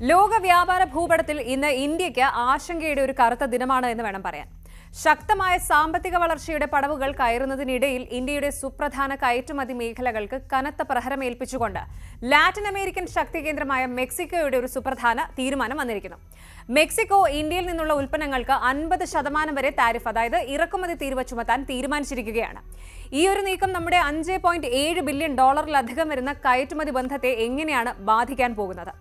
ലോക വ്യാപാര ഭൂപടത്തിൽ ഇന്ന് ഇന്ത്യക്ക് ആശങ്കയുടെ ഒരു കറുത്ത ദിനമാണ് എന്ന് വേണം പറയാൻ. ശക്തമായ സാമ്പത്തിക വളർച്ചയുടെ പടവുകൾ കയറുന്നതിനിടയിൽ ഇന്ത്യയുടെ സുപ്രധാന കയറ്റുമതി മേഖലകൾക്ക് കനത്ത പ്രഹരമേൽപ്പിച്ചുകൊണ്ട് ലാറ്റിൻ അമേരിക്കൻ ശക്തി കേന്ദ്രമായ മെക്സിക്കോയുടെ ഒരു സുപ്രധാന തീരുമാനം വന്നിരിക്കുന്നു. മെക്സിക്കോ ഇന്ത്യയിൽ നിന്നുള്ള ഉൽപ്പന്നങ്ങൾക്ക് 50% വരെ താരിഫ്, അതായത് ഇറക്കുമതി തീരുവ ചുമത്താൻ തീരുമാനിച്ചിരിക്കുകയാണ്. ഈ ഒരു നീക്കം നമ്മുടെ $5.7 ബില്യൺ വരുന്ന കയറ്റുമതി ബന്ധത്തെ എങ്ങനെയാണ് ബാധിക്കാൻ പോകുന്നത്?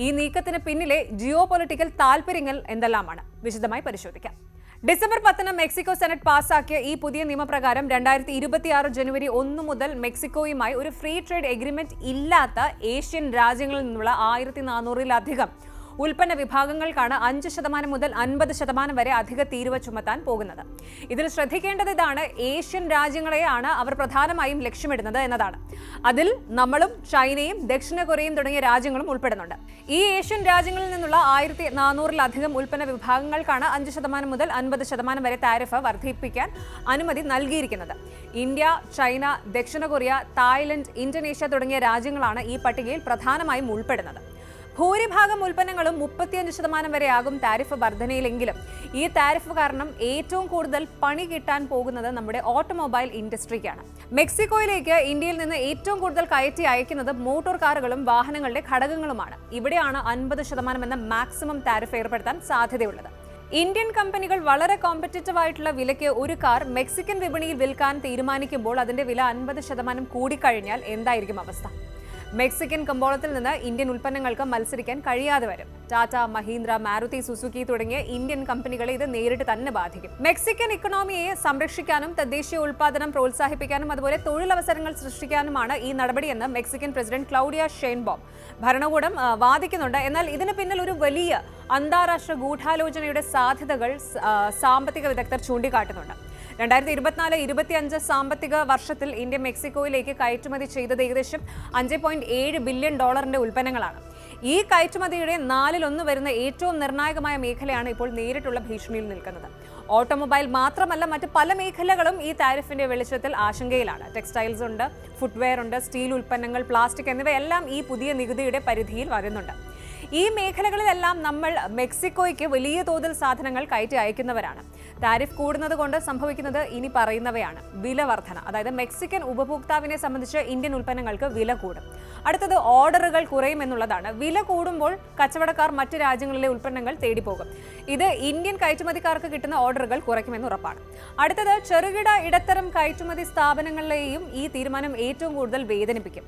ഈ നീക്കത്തിന് പിന്നിലെ ജിയോ പൊളിറ്റിക്കൽ താൽപര്യങ്ങൾ എന്തെല്ലാമാണ്? വിശദമായി പരിശോധിക്കാം. ഡിസംബർ 10 മെക്സിക്കോ സെനറ്റ് പാസാക്കിയ ഈ പുതിയ നിയമപ്രകാരം 2026 ജനുവരി 1 മുതൽ മെക്സിക്കോയുമായി ഒരു ഫ്രീ ട്രേഡ് എഗ്രിമെന്റ് ഇല്ലാത്ത ഏഷ്യൻ രാജ്യങ്ങളിൽ നിന്നുള്ള 1400-ലധികം ഉൽപ്പന്ന വിഭാഗങ്ങൾക്കാണ് 5% മുതൽ 50% വരെ അധിക തീരുവ ചുമത്താൻ പോകുന്നത്. ഇതിൽ ശ്രദ്ധിക്കേണ്ടത് ഇതാണ്: ഏഷ്യൻ രാജ്യങ്ങളെയാണ് അവർ പ്രധാനമായും ലക്ഷ്യമിടുന്നത് എന്നതാണ്. അതിൽ നമ്മളും ചൈനയും ദക്ഷിണ കൊറിയയും തുടങ്ങിയ രാജ്യങ്ങളും ഉൾപ്പെടുന്നുണ്ട്. ഈ ഏഷ്യൻ രാജ്യങ്ങളിൽ നിന്നുള്ള 1400-ലധികം ഉൽപ്പന്ന വിഭാഗങ്ങൾക്കാണ് 5% മുതൽ 50% വരെ താരിഫ് വർദ്ധിപ്പിക്കാൻ അനുമതി നൽകിയിരിക്കുന്നത്. ഇന്ത്യ, ചൈന, ദക്ഷിണ കൊറിയ, തായ്ലൻഡ്, ഇന്തോനേഷ്യ തുടങ്ങിയ രാജ്യങ്ങളാണ് ഈ പട്ടികയിൽ പ്രധാനമായും ഉൾപ്പെടുന്നത്. ഭൂരിഭാഗം ഉൽപ്പന്നങ്ങളും 35% വരെയാകും താരിഫ് വർധനയിലെങ്കിലും ഈ താരിഫ് കാരണം ഏറ്റവും കൂടുതൽ പണി കിട്ടാൻ പോകുന്നത് നമ്മുടെ ഓട്ടോമൊബൈൽ ഇൻഡസ്ട്രിക്കാണ്. മെക്സിക്കോയിലേക്ക് ഇന്ത്യയിൽ നിന്ന് ഏറ്റവും കൂടുതൽ കയറ്റി അയക്കുന്നത് മോട്ടോർ കാറുകളും വാഹനങ്ങളുടെ ഘടകങ്ങളുമാണ്. ഇവിടെയാണ് 50% എന്ന മാക്സിമം താരിഫ് ഏർപ്പെടുത്താൻ സാധ്യതയുള്ളത്. ഇന്ത്യൻ കമ്പനികൾ വളരെ കോമ്പറ്റീറ്റീവ് ആയിട്ടുള്ള വിലയ്ക്ക് ഒരു കാർ മെക്സിക്കൻ വിപണിയിൽ വിൽക്കാൻ തീരുമാനിക്കുമ്പോൾ അതിന്റെ വില 50% കൂടിക്കഴിഞ്ഞാൽ എന്തായിരിക്കും അവസ്ഥ? മെക്സിക്കൻ കമ്പോളത്തിൽ നിന്ന് ഇന്ത്യൻ ഉൽപ്പന്നങ്ങൾക്ക് മത്സരിക്കാൻ കഴിയാതെ വരും. ടാറ്റ, മഹീന്ദ്ര, മാരുതി സുസുക്കി തുടങ്ങിയ ഇന്ത്യൻ കമ്പനികളെ ഇത് നേരിട്ട് തന്നെ ബാധിക്കും. മെക്സിക്കൻ ഇക്കണോമിയെ സംരക്ഷിക്കാനും തദ്ദേശീയ ഉൽപ്പാദനം പ്രോത്സാഹിപ്പിക്കാനും അതുപോലെ തൊഴിലവസരങ്ങൾ സൃഷ്ടിക്കാനുമാണ് ഈ നടപടിയെന്ന് മെക്സിക്കൻ പ്രസിഡന്റ് ക്ലൗഡിയ ഷെയ്ൻബോം ഭരണകൂടം വാദിക്കുന്നുണ്ട്. എന്നാൽ ഇതിന് പിന്നിൽ ഒരു വലിയ അന്താരാഷ്ട്ര ഗൂഢാലോചനയുടെ സാധ്യതകൾ സാമ്പത്തിക വിദഗ്ധർ ചൂണ്ടിക്കാട്ടുന്നുണ്ട്. 2024-25 സാമ്പത്തിക വർഷത്തിൽ ഇന്ത്യ മെക്സിക്കോയിലേക്ക് കയറ്റുമതി ചെയ്തത് ഏകദേശം $5.7 ബില്യൺ ഉൽപ്പന്നങ്ങളാണ്. ഈ കയറ്റുമതിയുടെ 1/4 വരുന്ന ഏറ്റവും നിർണായകമായ മേഖലയാണ് ഇപ്പോൾ നേരിട്ടുള്ള ഭീഷണിയിൽ നിൽക്കുന്നത്. ഓട്ടോമൊബൈൽ മാത്രമല്ല, മറ്റ് പല മേഖലകളും ഈ താരിഫിന്റെ വെളിച്ചത്തിൽ ആശങ്കയിലാണ്. ടെക്സ്റ്റൈൽസ് ഉണ്ട്, ഫുട്വെയർ ഉണ്ട്, സ്റ്റീൽ ഉൽപ്പന്നങ്ങൾ, പ്ലാസ്റ്റിക് എന്നിവയെല്ലാം ഈ പുതിയ നികുതിയുടെ പരിധിയിൽ വരുന്നുണ്ട്. ഈ മേഖലകളിലെല്ലാം നമ്മൾ മെക്സിക്കോയ്ക്ക് വലിയ തോതിൽ സാധനങ്ങൾ കയറ്റി അയക്കുന്നവരാണ്. താരിഫ് കൂടുന്നത് കൊണ്ട് സംഭവിക്കുന്നത് ഇനി പറയുന്നവയാണ്: വില വർധന. അതായത് മെക്സിക്കൻ ഉപഭോക്താവിനെ സംബന്ധിച്ച് ഇന്ത്യൻ ഉൽപ്പന്നങ്ങൾക്ക് വില കൂടും. അടുത്തത് ഓർഡറുകൾ കുറയും എന്നുള്ളതാണ്. വില കൂടുമ്പോൾ കച്ചവടക്കാർ മറ്റ് രാജ്യങ്ങളിലെ ഉൽപ്പന്നങ്ങൾ തേടിപ്പോകും. ഇത് ഇന്ത്യൻ കയറ്റുമതിക്കാർക്ക് കിട്ടുന്ന ഓർഡറുകൾ കുറയ്ക്കുമെന്ന് ഉറപ്പാണ്. അടുത്തത് ചെറുകിട ഇടത്തരം കയറ്റുമതി സ്ഥാപനങ്ങളിലെയും ഈ തീരുമാനം ഏറ്റവും കൂടുതൽ വേദനിപ്പിക്കും.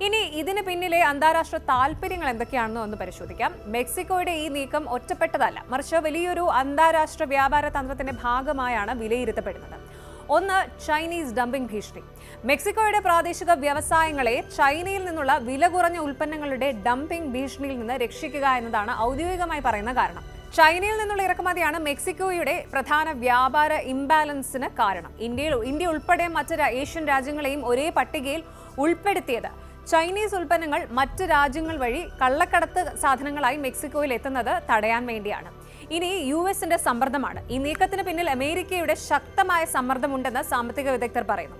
ഇനി ഇതിന് പിന്നിലെ അന്താരാഷ്ട്ര താൽപര്യങ്ങൾ എന്തൊക്കെയാണെന്ന് ഒന്ന് പരിശോധിക്കാം. മെക്സിക്കോയുടെ ഈ നീക്കം ഒറ്റപ്പെട്ടതല്ല, മറിച്ച് വലിയൊരു അന്താരാഷ്ട്ര വ്യാപാര തന്ത്രത്തിന്റെ ഭാഗമായാണ് വിലയിരുത്തപ്പെടുന്നത്. ഒന്ന്, ചൈനീസ് ഡംപിംഗ് ഭീഷണി. മെക്സിക്കോയുടെ പ്രാദേശിക വ്യവസായങ്ങളെ ചൈനയിൽ നിന്നുള്ള വില കുറഞ്ഞ ഉൽപ്പന്നങ്ങളുടെ ഡംപിംഗ് ഭീഷണിയിൽ നിന്ന് രക്ഷിക്കുക എന്നതാണ് ഔദ്യോഗികമായി പറയുന്ന കാരണം. ചൈനയിൽ നിന്നുള്ള ഇറക്കുമതിയാണ് മെക്സിക്കോയുടെ പ്രധാന വ്യാപാര ഇംബാലൻസിന് കാരണം. ഇന്ത്യ ഉൾപ്പെടെ മറ്റ് ഏഷ്യൻ രാജ്യങ്ങളെയും ഒരേ പട്ടികയിൽ ഉൾപ്പെടുത്തിയത് ചൈനീസ് ഉൽപ്പന്നങ്ങൾ മറ്റ് രാജ്യങ്ങൾ വഴി കള്ളക്കടത്ത് സാധനങ്ങളായി മെക്സിക്കോയിൽ എത്തുന്നത് തടയാൻ വേണ്ടിയാണ്. ഇനി US-ന്റെ സമ്മർദ്ദമാണ്. ഈ നീക്കത്തിന് പിന്നിൽ അമേരിക്കയുടെ ശക്തമായ സമ്മർദ്ദമുണ്ടെന്ന് സാമ്പത്തിക വിദഗ്ധർ പറയുന്നു.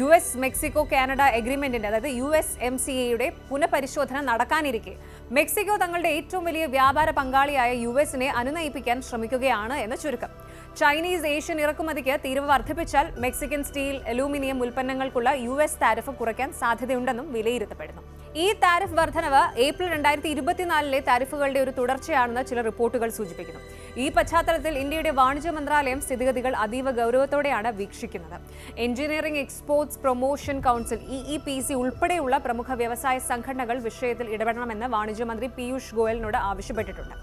US മെക്സിക്കോ കാനഡ എഗ്രിമെന്റിന്റെ, അതായത് USMCAയുടെ പുനഃപരിശോധന നടക്കാനിരിക്കെ മെക്സിക്കോ തങ്ങളുടെ ഏറ്റവും വലിയ വ്യാപാര പങ്കാളിയായ US-നെ അനുനയിപ്പിക്കാൻ ശ്രമിക്കുകയാണ് എന്ന് ചുരുക്കം. ചൈനീസ് ഏഷ്യൻ ഇറക്കുമതിക്ക് തീരുവ വർദ്ധിപ്പിച്ചാൽ മെക്സിക്കൻ സ്റ്റീൽ, അലൂമിനിയം ഉൽപ്പന്നങ്ങൾക്കുള്ള US താരിഫ് കുറയ്ക്കാൻ സാധ്യതയുണ്ടെന്നും വിലയിരുത്തപ്പെടുന്നു. ഈ താരിഫ് വർധനവ് ഏപ്രിൽ 2024 താരിഫുകളുടെ ഒരു തുടർച്ചയാണെന്ന് ചില റിപ്പോർട്ടുകൾ സൂചിപ്പിക്കുന്നു. ഈ പശ്ചാത്തലത്തിൽ ഇന്ത്യയുടെ വാണിജ്യ മന്ത്രാലയം സ്ഥിതിഗതികൾ അതീവ ഗൗരവത്തോടെയാണ് വീക്ഷിക്കുന്നത്. Engineering exports promotion council EEPC ഉൾപ്പെടെയുള്ള പ്രമുഖ വ്യവസായ സംഘടനകൾ വിഷയത്തിൽ ഇടപെടണമെന്ന് വാണിജ്യമന്ത്രി പീയൂഷ് ഗോയലിനോട് ആവശ്യപ്പെട്ടിട്ടുണ്ട്.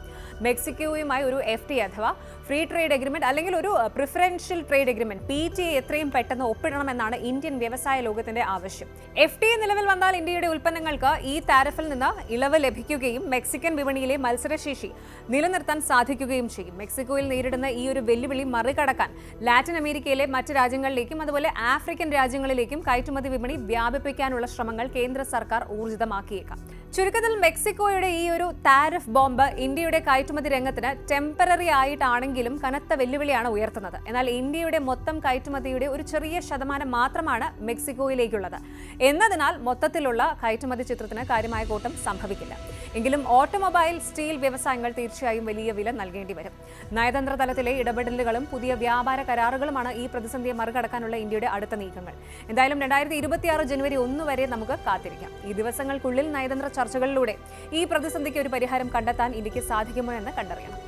മെക്സിക്കോയുമായി ഒരു FTA അഥവാ ഫ്രീ ട്രേഡ് എഗ്രിമെന്റ് അല്ലെങ്കിൽ ഒരു പ്രിഫറൻഷ്യൽ ട്രേഡ് എഗ്രിമെന്റ് PTA എത്രയും പെട്ടെന്ന് ഒപ്പിടണമെന്നാണ് ഇന്ത്യൻ വ്യവസായ ലോകത്തിന്റെ ആവശ്യം. FTA നിലവിൽ വന്നാൽ ഇന്ത്യയുടെ ഉൽപ്പന്നങ്ങൾക്ക് ഈ താരിഫിൽ നിന്ന് ഇളവ് ലഭിക്കുകയും മെക്സിക്കൻ വിപണിയിലെ മത്സരശേഷി നിലനിർത്താൻ സാധിക്കുകയും ചെയ്യും. മെക്സിക്കോയിൽ നേരിടുന്ന ഈ ഒരു വെല്ലുവിളി മറികടക്കാൻ ലാറ്റിൻ അമേരിക്കയിലെ മറ്റ് രാജ്യങ്ങളിലേക്കും അതുപോലെ ആഫ്രിക്കൻ രാജ്യങ്ങളിലേക്കും കയറ്റുമതി വിപണി വ്യാപിപ്പിക്കാനുള്ള ശ്രമങ്ങൾ കേന്ദ്ര സർക്കാർ ഊർജിതമാക്കിയേക്കാം. ചുരുക്കത്തിൽ മെക്സിക്കോയുടെ ഈ ഒരു താരിഫ് ബോംബ് ഇന്ത്യയുടെ കയറ്റുമതി രംഗത്തിന് ടെമ്പററി ആയിട്ടാണെങ്കിലും കനത്ത വെല്ലുവിളിയാണ് ഉയർത്തുന്നത്. എന്നാൽ ഇന്ത്യയുടെ മൊത്തം കയറ്റുമതിയുടെ ഒരു ചെറിയ ശതമാനം മാത്രമാണ് മെക്സിക്കോയിലേക്കുള്ളത് എന്നതിനാൽ മൊത്തത്തിലുള്ള കയറ്റുമതി ചിത്രത്തിന് കാര്യമായ കോട്ടം സംഭവിക്കില്ല. എങ്കിലും ഓട്ടോമൊബൈൽ, സ്റ്റീൽ വ്യവസായങ്ങൾ തീർച്ചയായും വലിയ വില നൽകേണ്ടി വരും. നയതന്ത്ര തലത്തിലെ ഇടപെടലുകളും പുതിയ വ്യാപാര കരാറുകളുമാണ് ഈ പ്രതിസന്ധിയെ മറികടക്കാനുള്ള ഇന്ത്യയുടെ അടുത്ത നീക്കങ്ങൾ. എന്തായാലും 2026 ജനുവരി 1 വരെ നമുക്ക് കാത്തിരിക്കാം. ഈ ദിവസങ്ങൾക്കുള്ളിൽ നയതന്ത്ര ചർച്ചകളിലൂടെ ഈ പ്രതിസന്ധിക്ക് ഒരു പരിഹാരം കണ്ടെത്താൻ ഇന്ത്യക്ക് സാധിക്കുമോ എന്ന് കണ്ടറിയണം.